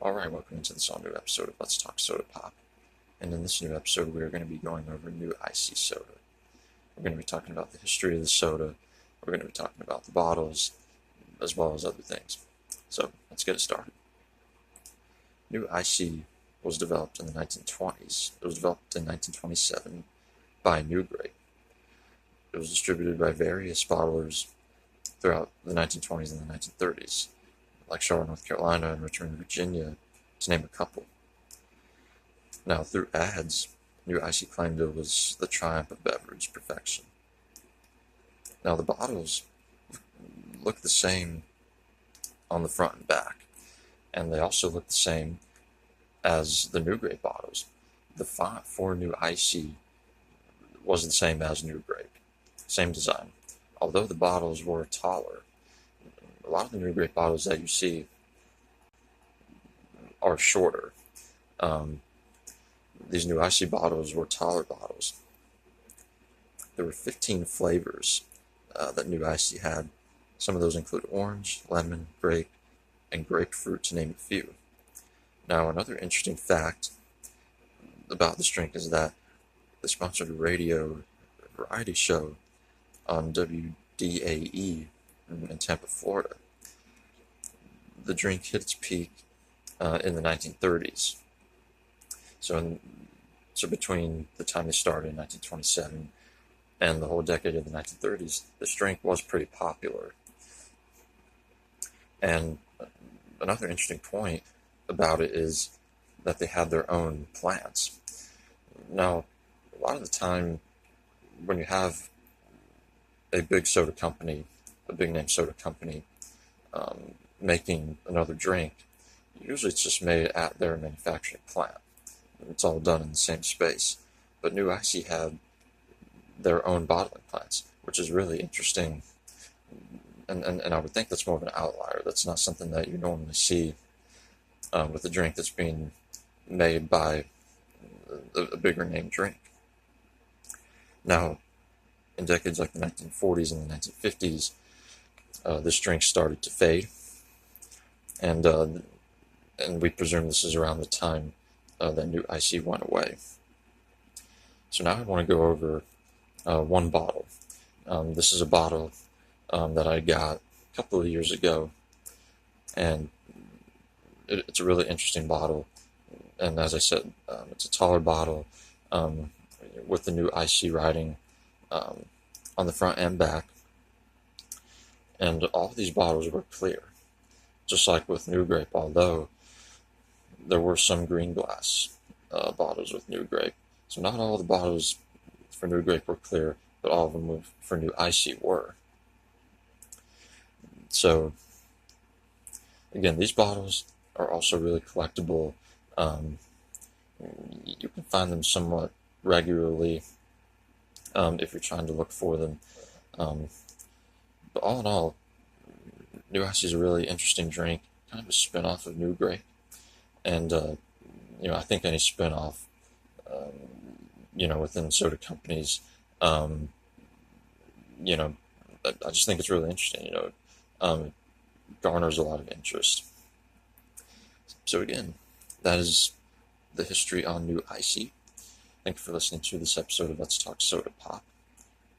Alright, welcome into this all new episode of Let's Talk Soda Pop. And in this new episode, we are going to be going over Nu Icy soda. We're going to be talking about the history of the soda. We're going to be talking about the bottles, as well as other things. So, let's get it started. Nu Icy was developed in the 1920s. It was developed in 1927 by Nu Grape. It was distributed by various bottlers throughout the 1920s and the 1930s. Like Charlotte, North Carolina, and Richmond, Virginia, to name a couple. Now, through ads, Nu Icy claimed it was the triumph of beverage perfection. Now, the bottles look the same on the front and back, and they also look the same as the Nu Grape bottles. The font for Nu Icy was the same as Nu Grape, same design, although the bottles were taller. A lot of the Nu Grape bottles that you see are shorter. These Nu Icy bottles were taller bottles. There were 15 flavors that Nu Icy had. Some of those include orange, lemon, grape, and grapefruit, to name a few. Now, another interesting fact about this drink is that they sponsored a radio variety show on WDAE in Tampa, Florida. The drink hit its peak in the 1930s. So between the time they started in 1927 and the whole decade of the 1930s, this drink was pretty popular. And another interesting point about it is that they had their own plants. Now, a lot of the time when you have a big soda company, a big name soda company, making another drink, usually it's just made at their manufacturing plant. It's all done in the same space. But Nu Icy had their own bottling plants, which is really interesting. And I would think that's more of an outlier. That's not something that you normally see with a drink that's being made by a bigger name drink. Now, in decades like the 1940s and the 1950s, this drink started to fade, and we presume this is around the time that Nu Icy went away. So now I want to go over one bottle. This is a bottle that I got a couple of years ago, and it's a really interesting bottle. And as I said, it's a taller bottle with the Nu Icy writing on the front and back. And all of these bottles were clear, just like with Nu Grape, although there were some green glass bottles with Nu Grape. So not all the bottles for Nu Grape were clear, but all of them for Nu Icy were. So, again, these bottles are also really collectible. You can find them somewhat regularly if you're trying to look for them. But all in all, Nu Icy is a really interesting drink, kind of a spin-off of Nu Grape. And, I think any spin-off, within soda companies, I just think it's really interesting, it garners a lot of interest. So again, that is the history on Nu Icy. Thank you for listening to this episode of Let's Talk Soda Pop.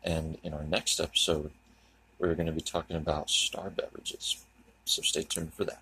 And in our next episode, we're going to be talking about star beverages. So stay tuned for that.